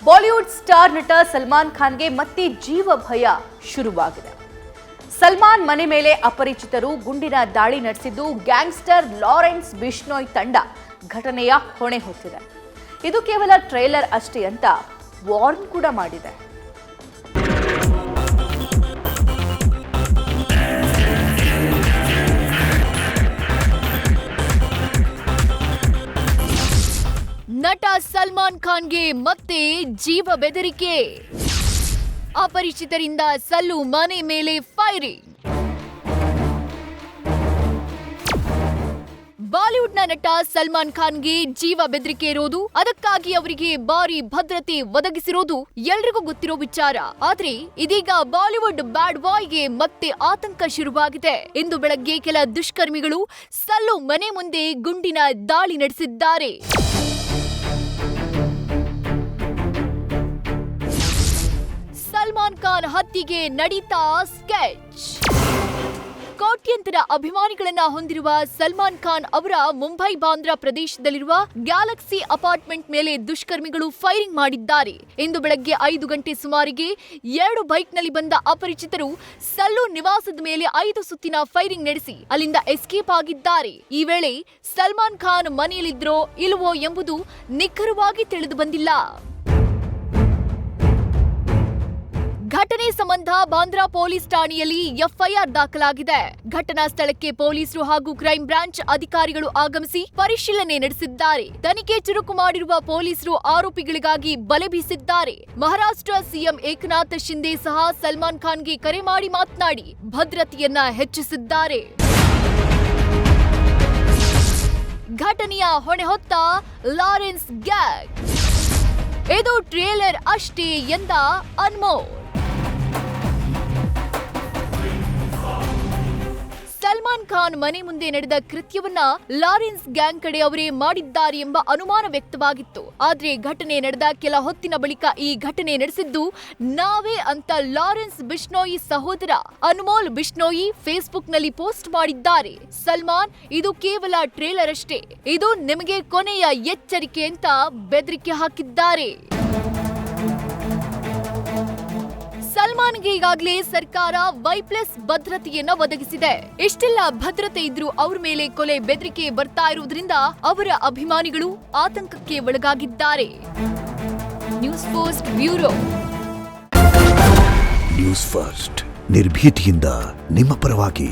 Bollywood star ನಟ ಸಲ್ಮಾನ್ ಖಾನ್ಗೆ ಮತ್ತೆ ಜೀವ ಭಯ ಶುರುವಾಗಿದೆ. ಸಲ್ಮಾನ್ ಮನೆ ಮೇಲೆ ಅಪರಿಚಿತರು ಗುಂಡಿನ ದಾಳಿ ನಡೆಸಿದ್ದು ಗ್ಯಾಂಗ್ಸ್ಟರ್ ಲಾರೆನ್ಸ್ ಬಿಷ್ಣೋಯ್ ತಂಡ ಘಟನೆಯ ಹೊಣೆ ಹೊತ್ತಿದೆ. ಇದು ಕೇವಲ ಟ್ರೇಲರ್ ಅಷ್ಟೇ ಅಂತ ವಾರ್ನ್ ಕೂಡ ಮಾಡಿದೆ. ನಟ ಸಲ್ಮಾನ್ ಖಾನ್ಗೆ ಮತ್ತೆ ಜೀವ ಬೆದರಿಕೆ. ಅಪರಿಚಿತರಿಂದ ಸಲ್ಲು ಮನೆ ಮೇಲೆ ಫೈರಿಂಗ್. ಬಾಲಿವುಡ್ನ ನಟ ಸಲ್ಮಾನ್ ಖಾನ್ಗೆ ಜೀವ ಬೆದರಿಕೆ ಇರೋದು, ಅದಕ್ಕಾಗಿ ಅವರಿಗೆ ಭಾರಿ ಭದ್ರತೆ ಒದಗಿಸಿರೋದು ಎಲ್ರಿಗೂ ಗೊತ್ತಿರೋ ವಿಚಾರ. ಆದ್ರೆ ಇದೀಗ ಬಾಲಿವುಡ್ ಬ್ಯಾಡ್ ಬಾಯ್ಗೆ ಮತ್ತೆ ಆತಂಕ ಶುರುವಾಗಿದೆ. ಇಂದು ಬೆಳಗ್ಗೆ ಕೆಲ ದುಷ್ಕರ್ಮಿಗಳು ಸಲ್ಲು ಮನೆ ಮುಂದೆ ಗುಂಡಿನ ದಾಳಿ ನಡೆಸಿದ್ದಾರೆ. ಸಲ್ಮಾನ್ ಖಾನ್ ಹತ್ಯೆಗೆ ನಡೀತಾ ಸ್ಕೆಚ್. ಕೋಟ್ಯಂತರ ಅಭಿಮಾನಿಗಳನ್ನ ಹೊಂದಿರುವ ಸಲ್ಮಾನ್ ಖಾನ್ ಅವರ ಮುಂಬೈ ಬಾಂದ್ರಾ ಪ್ರದೇಶದಲ್ಲಿರುವ ಗ್ಯಾಲಕ್ಸಿ ಅಪಾರ್ಟ್ಮೆಂಟ್ ಮೇಲೆ ದುಷ್ಕರ್ಮಿಗಳು ಫೈರಿಂಗ್ ಮಾಡಿದ್ದಾರೆ. ಇಂದು ಬೆಳಗ್ಗೆ 5 ಗಂಟೆ ಸುಮಾರಿಗೆ 2 ಬೈಕ್ನಲ್ಲಿ ಬಂದ ಅಪರಿಚಿತರು ಸಲ್ಲು ನಿವಾಸದ ಮೇಲೆ 5 ಸುತ್ತಿನ ಫೈರಿಂಗ್ ನಡೆಸಿ ಅಲ್ಲಿಂದ ಎಸ್ಕೇಪ್ ಆಗಿದ್ದಾರೆ. ಈ ವೇಳೆ ಸಲ್ಮಾನ್ ಖಾನ್ ಮನೆಯಲ್ಲಿದ್ರೋ ಇಲ್ಲವೋ ಎಂಬುದು ನಿಖರವಾಗಿ ತಿಳಿದು ಬಂದಿಲ್ಲ. ಘಟನೆ ಸಂಬಂಧ ಬಾಂದ್ರಾ ಪೊಲೀಸ್ ಠಾಣೆಯಲ್ಲಿ ಎಫ್ಐಆರ್ ದಾಖಲಾಗಿದೆ. ಘಟನಾ ಸ್ಥಳಕ್ಕೆ ಪೊಲೀಸರು ಹಾಗೂ ಕ್ರೈಂ ಬ್ರಾಂಚ್ ಅಧಿಕಾರಿಗಳು ಆಗಮಿಸಿ ಪರಿಶೀಲನೆ ನಡೆಸಿದ್ದಾರೆ. ತನಿಖೆ ಚುರುಕು ಮಾಡಿರುವ ಪೊಲೀಸರು ಆರೋಪಿಗಳಿಗಾಗಿ ಬಲೆ ಬೀಸಿದ್ದಾರೆ. ಮಹಾರಾಷ್ಟ್ರ ಸಿಎಂ ಏಕನಾಥ್ ಶಿಂದೆ ಸಹ ಸಲ್ಮಾನ್ ಖಾನ್ಗೆ ಕರೆ ಮಾಡಿ ಮಾತನಾಡಿ ಭದ್ರತೆಯನ್ನ ಹೆಚ್ಚಿಸಿದ್ದಾರೆ. ಘಟನೆಯ ಹೊಣೆ ಹೊತ್ತ ಲಾರೆನ್ಸ್ ಗ್ಯಾಂಗ್. ಇದು ಟ್ರೇಲರ್ ಅಷ್ಟೇ ಎಂದ ಅನ್ಮೋಲ್. ಸಲ್ಮಾನ್ ಖಾನ್ ಮನೆ ಮುಂದೆ ನಡೆದ ಕೃತ್ಯವನ್ನ ಲಾರೆನ್ಸ್ ಗ್ಯಾಂಗ್ ಕಡೆ ಅವರೇ ಮಾಡಿದ್ದಾರೆ ಎಂಬ ಅನುಮಾನ ವ್ಯಕ್ತವಾಗಿತ್ತು. ಆದ್ರೆ ಘಟನೆ ನಡೆದ ಕೆಲ ಹೊತ್ತಿನ ಬಳಿಕ ಈ ಘಟನೆ ನಡೆಸಿದ್ದು ನಾವೇ ಅಂತ ಲಾರೆನ್ಸ್ ಬಿಷ್ಣೋಯಿ ಸಹೋದರ ಅನ್ಮೋಲ್ ಬಿಷ್ಣೋಯಿ ಫೇಸ್ಬುಕ್ನಲ್ಲಿ ಪೋಸ್ಟ್ ಮಾಡಿದ್ದಾರೆ. ಸಲ್ಮಾನ್, ಇದು ಕೇವಲ ಟ್ರೇಲರ್ ಅಷ್ಟೇ, ಇದು ನಿಮಗೆ ಕೊನೆಯ ಎಚ್ಚರಿಕೆ ಅಂತ ಬೆದರಿಕೆ ಹಾಕಿದ್ದಾರೆ. ಸಲ್ಮಾನ್ಗೆ ಈಗಾಗಲೇ ಸರ್ಕಾರ Y+ ಭದ್ರತೆಯನ್ನ ಒದಗಿಸಿದೆ. ಇಷ್ಟೆಲ್ಲ ಭದ್ರತೆ ಇದ್ರೂ ಅವ್ರ ಮೇಲೆ ಕೊಲೆ ಬೆದರಿಕೆ ಬರ್ತಾ ಇರುವುದರಿಂದ ಅವರ ಅಭಿಮಾನಿಗಳು ಆತಂಕಕ್ಕೆ ಒಳಗಾಗಿದ್ದಾರೆ. News first bureau. News first ನಿರ್ಭೀತಿಯಿಂದ ನಿಮ್ಮ ಪರವಾಗಿ.